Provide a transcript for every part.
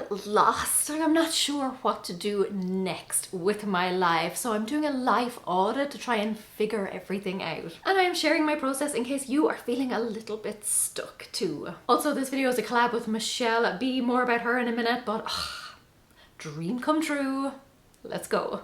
lost. I'm not sure what to do next with my life. So I'm doing a life audit to try and figure everything out. And I am sharing my process in case you are feeling a little bit stuck too. Also, this video is a collab with MuchelleB. More about her in a minute, but dream come true. Let's go.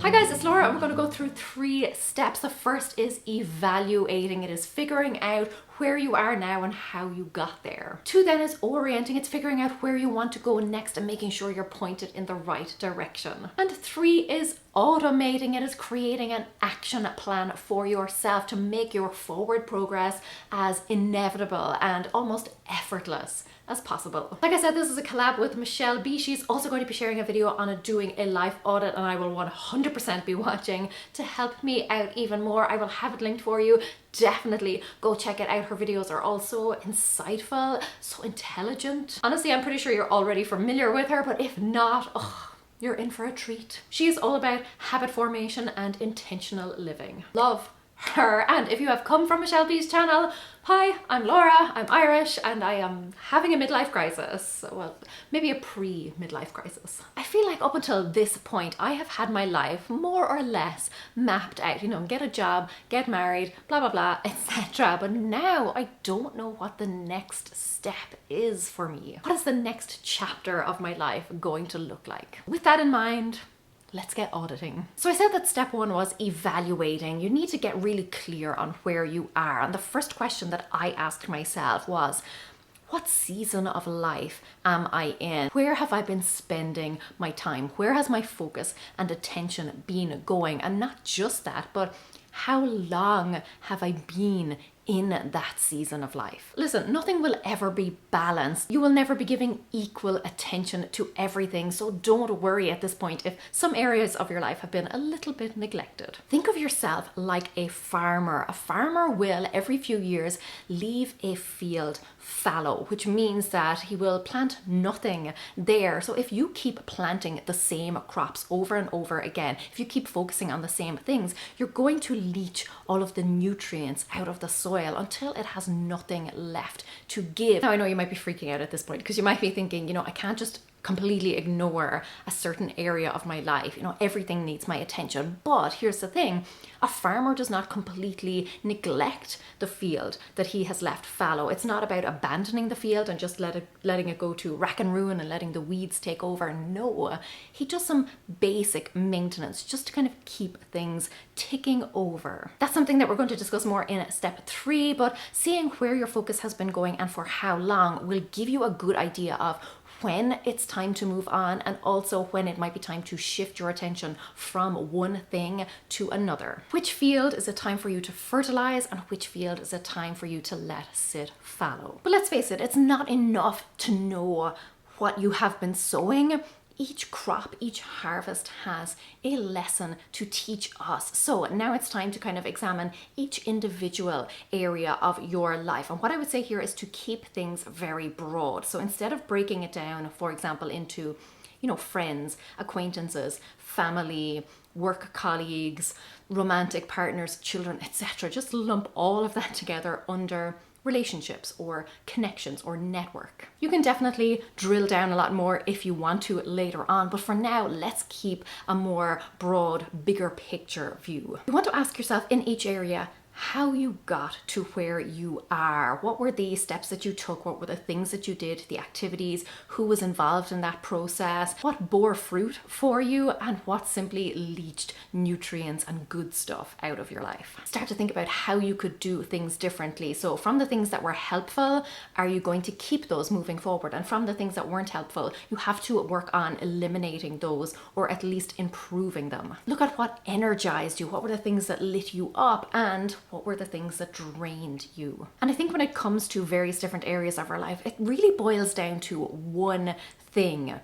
Hi guys, it's Laura and we're going to go through 3 steps. The first is evaluating. It is figuring out where you are now and how you got there. 2 then is orienting. It's figuring out where you want to go next and making sure you're pointed in the right direction. And 3 is automating. It is creating an action plan for yourself to make your forward progress as inevitable and almost effortless as possible. Like I said, this is a collab with MuchelleB. She's also going to be sharing a video on doing a life audit and I will 100% be watching to help me out even more. I will have it linked for you. Definitely go check it out. Her videos are also insightful, so intelligent. Honestly, I'm pretty sure you're already familiar with her, but if not, you're in for a treat. She is all about habit formation and intentional living. Love her. And if you have come from MuchelleB's channel, hi, I'm Laura, I'm Irish, and I am having a midlife crisis. Well, maybe a pre-midlife crisis. I feel like up until this point, I have had my life more or less mapped out, you know, get a job, get married, blah, blah, blah, etc. But now I don't know what the next step is for me. What is the next chapter of my life going to look like? With that in mind, let's get auditing. So I said that step 1 was evaluating. You need to get really clear on where you are. And the first question that I asked myself was, what season of life am I in? Where have I been spending my time? Where has my focus and attention been going? And not just that, but how long have I been in that season of life? Listen, nothing will ever be balanced. You will never be giving equal attention to everything. So don't worry at this point if some areas of your life have been a little bit neglected. Think of yourself like a farmer. A farmer will every few years leave a field fallow, which means that he will plant nothing there. So if you keep planting the same crops over and over again, if you keep focusing on the same things, you're going to leach all of the nutrients out of the soil until it has nothing left to give. Now I know you might be freaking out at this point because you might be thinking, you know, I can't just completely ignore a certain area of my life. You know, everything needs my attention. But here's the thing, a farmer does not completely neglect the field that he has left fallow. It's not about abandoning the field and just letting it go to rack and ruin and letting the weeds take over. No, he does some basic maintenance just to kind of keep things ticking over. That's something that we're going to discuss more in step 3, but seeing where your focus has been going and for how long will give you a good idea of when it's time to move on and also when it might be time to shift your attention from one thing to another. Which field is it time for you to fertilize and which field is it time for you to let sit fallow? But let's face it, it's not enough to know what you have been sowing. Each crop, each harvest has a lesson to teach us. So now it's time to kind of examine each individual area of your life. And what I would say here is to keep things very broad. So instead of breaking it down, for example, into, you know, friends, acquaintances, family, work colleagues, romantic partners, children, etc., just lump all of that together under relationships or connections or network. You can definitely drill down a lot more if you want to later on, but for now, let's keep a more broad, bigger picture view. You want to ask yourself in each area, how you got to where you are. What were the steps that you took? What were the things that you did, the activities, who was involved in that process, what bore fruit for you, and what simply leached nutrients and good stuff out of your life. Start to think about how you could do things differently. So from the things that were helpful, are you going to keep those moving forward? And from the things that weren't helpful, you have to work on eliminating those or at least improving them. Look at what energized you. What were the things that lit you up and what were the things that drained you? And I think when it comes to various different areas of our life, it really boils down to one thing.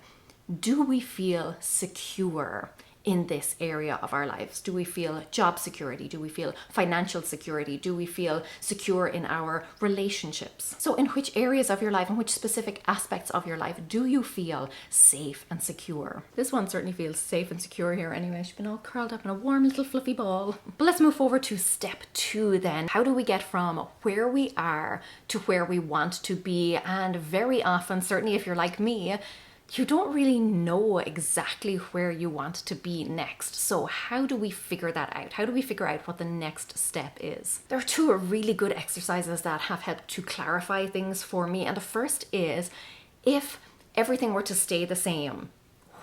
Do we feel secure in this area of our lives? Do we feel job security? Do we feel financial security? Do we feel secure in our relationships? So in which areas of your life, in which specific aspects of your life do you feel safe and secure? This one certainly feels safe and secure here anyway. She's been all curled up in a warm little fluffy ball. But let's move forward to step 2 then. How do we get from where we are to where we want to be? And very often, certainly if you're like me, you don't really know exactly where you want to be next. So how do we figure that out? How do we figure out what the next step is? There are 2 really good exercises that have helped to clarify things for me. And the first is, if everything were to stay the same,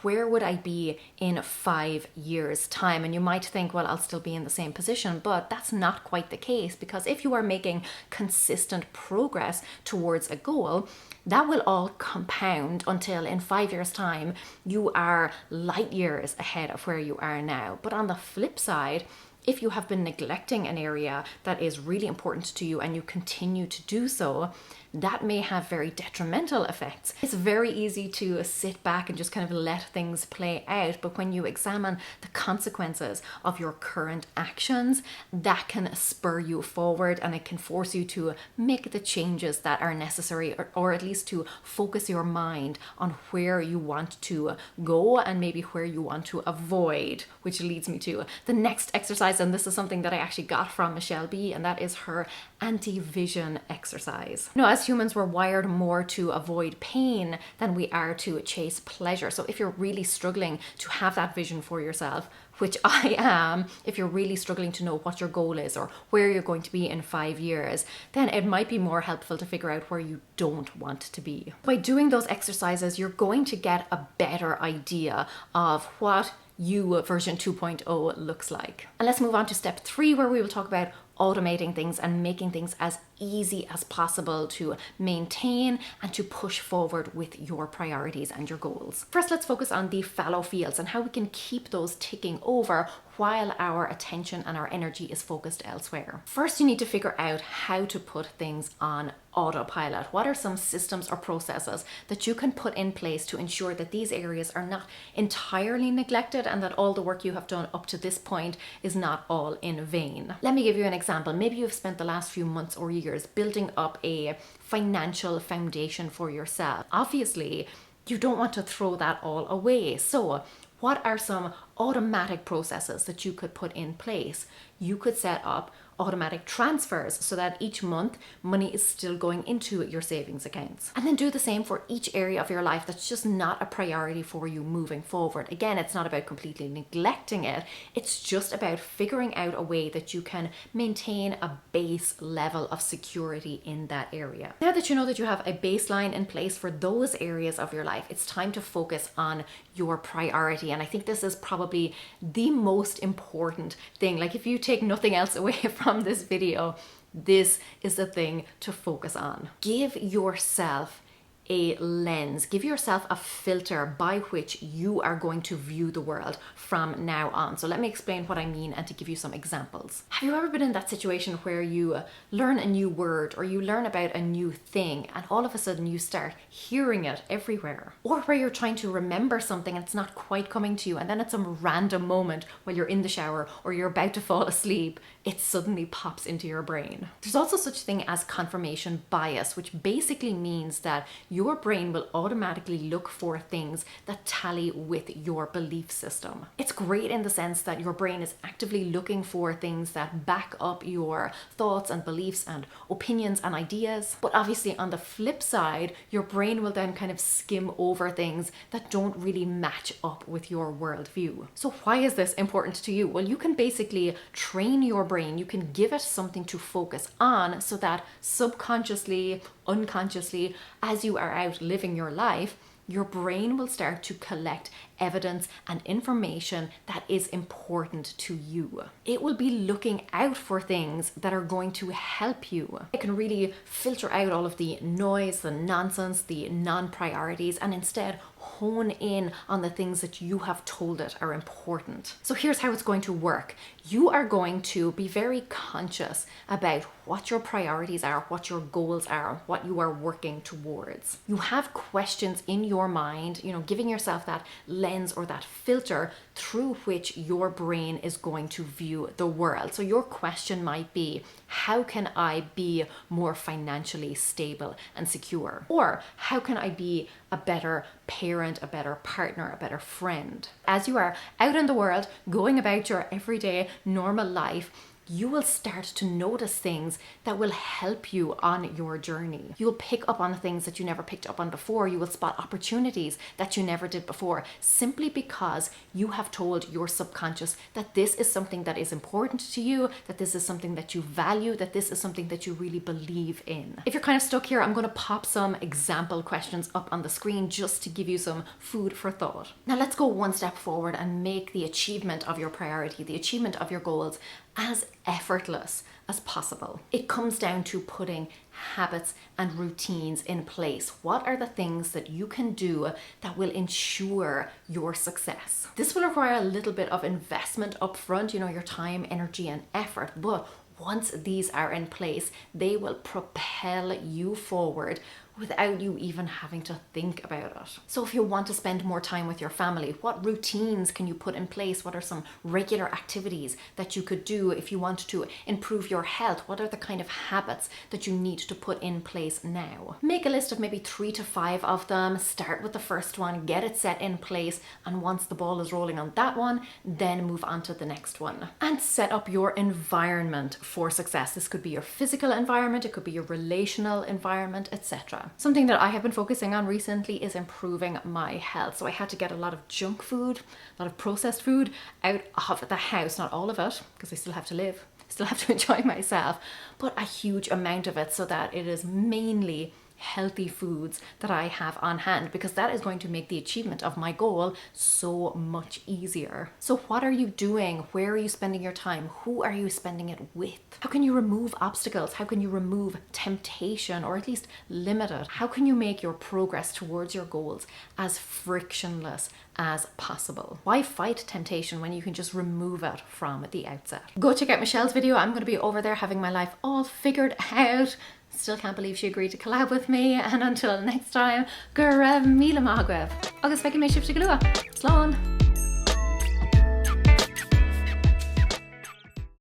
where would I be in 5 years' time? And you might think, well, I'll still be in the same position, but that's not quite the case, because if you are making consistent progress towards a goal, that will all compound until in 5 years' time, you are light years ahead of where you are now. But on the flip side, if you have been neglecting an area that is really important to you and you continue to do so, that may have very detrimental effects. It's very easy to sit back and just kind of let things play out, but when you examine the consequences of your current actions, that can spur you forward and it can force you to make the changes that are necessary, or at least to focus your mind on where you want to go and maybe where you want to avoid, which leads me to the next exercise. And this is something that I actually got from MuchelleB, and that is her anti-vision exercise. You know, as humans, we're wired more to avoid pain than we are to chase pleasure. So if you're really struggling to have that vision for yourself, which I am, if you're really struggling to know what your goal is or where you're going to be in 5 years, then it might be more helpful to figure out where you don't want to be. By doing those exercises, you're going to get a better idea of what you version 2.0 looks like. And let's move on to step 3, where we will talk about automating things and making things as easy as possible to maintain and to push forward with your priorities and your goals. First, let's focus on the fallow fields and how we can keep those ticking over while our attention and our energy is focused elsewhere. First, you need to figure out how to put things on autopilot. What are some systems or processes that you can put in place to ensure that these areas are not entirely neglected and that all the work you have done up to this point is not all in vain? Let me give you an example. Maybe you've spent the last few months or years building up a financial foundation for yourself. Obviously, you don't want to throw that all away. So what are some automatic processes that you could put in place? You could set up automatic transfers so that each month money is still going into your savings accounts. And then do the same for each area of your life that's just not a priority for you moving forward. Again, it's not about completely neglecting it. It's just about figuring out a way that you can maintain a base level of security in that area. Now that you know that you have a baseline in place for those areas of your life, it's time to focus on your priority. And I think this is probably the most important thing. Like, if you take nothing else away from this video, this is the thing to focus on. Give yourself a lens, give yourself a filter by which you are going to view the world from now on. So let me explain what I mean and to give you some examples. Have you ever been in that situation where you learn a new word or you learn about a new thing and all of a sudden you start hearing it everywhere? Or where you're trying to remember something and it's not quite coming to you, and then at some random moment while you're in the shower or you're about to fall asleep, it suddenly pops into your brain. There's also such a thing as confirmation bias, which basically means that your brain will automatically look for things that tally with your belief system. It's great in the sense that your brain is actively looking for things that back up your thoughts and beliefs and opinions and ideas. But obviously on the flip side, your brain will then kind of skim over things that don't really match up with your worldview. So why is this important to you? Well, you can basically train your brain, you can give it something to focus on so that subconsciously, unconsciously, as you are out living your life, your brain will start to collect evidence and information that is important to you. It will be looking out for things that are going to help you. It can really filter out all of the noise, the nonsense, the non-priorities, and instead hone in on the things that you have told it are important. So here's how it's going to work. You are going to be very conscious about what your priorities are, what your goals are, what you are working towards. You have questions in your mind, giving yourself that lens or that filter through which your brain is going to view the world. So your question might be, how can I be more financially stable and secure? Or how can I be a better parent, a better partner, a better friend? As you are out in the world, going about your everyday normal life, you will start to notice things that will help you on your journey. You'll pick up on things that you never picked up on before. You will spot opportunities that you never did before, simply because you have told your subconscious that this is something that is important to you, that this is something that you value, that this is something that you really believe in. If you're kind of stuck here, I'm going to pop some example questions up on the screen just to give you some food for thought. Now let's go one step forward and make the achievement of your priority, the achievement of your goals, as effortless as possible. It comes down to putting habits and routines in place. What are the things that you can do that will ensure your success? This will require a little bit of investment up front, your time, energy, and effort, but once these are in place, they will propel you forward without you even having to think about it. So if you want to spend more time with your family, what routines can you put in place? What are some regular activities that you could do? If you want to improve your health, what are the kind of habits that you need to put in place now? Make a list of maybe 3 to 5 of them. Start with the first one, get it set in place, and once the ball is rolling on that one, then move on to the next one. And set up your environment for success. This could be your physical environment, it could be your relational environment, etc. Something that I have been focusing on recently is improving my health. So I had to get a lot of junk food, a lot of processed food out of the house. Not all of it, because I still have to live, still have to enjoy myself, but a huge amount of it so that it is mainly healthy foods that I have on hand, because that is going to make the achievement of my goal so much easier. So what are you doing? Where are you spending your time? Who are you spending it with? How can you remove obstacles? How can you remove temptation, or at least limit it? How can you make your progress towards your goals as frictionless as possible? Why fight temptation when you can just remove it from the outset? Go check out Michelle's video. I'm going to be over there having my life all figured out. Still can't believe she agreed to collab with me, and until next time, gur míle mágwebh. Agus feicim mé sibhte go luath. Slán!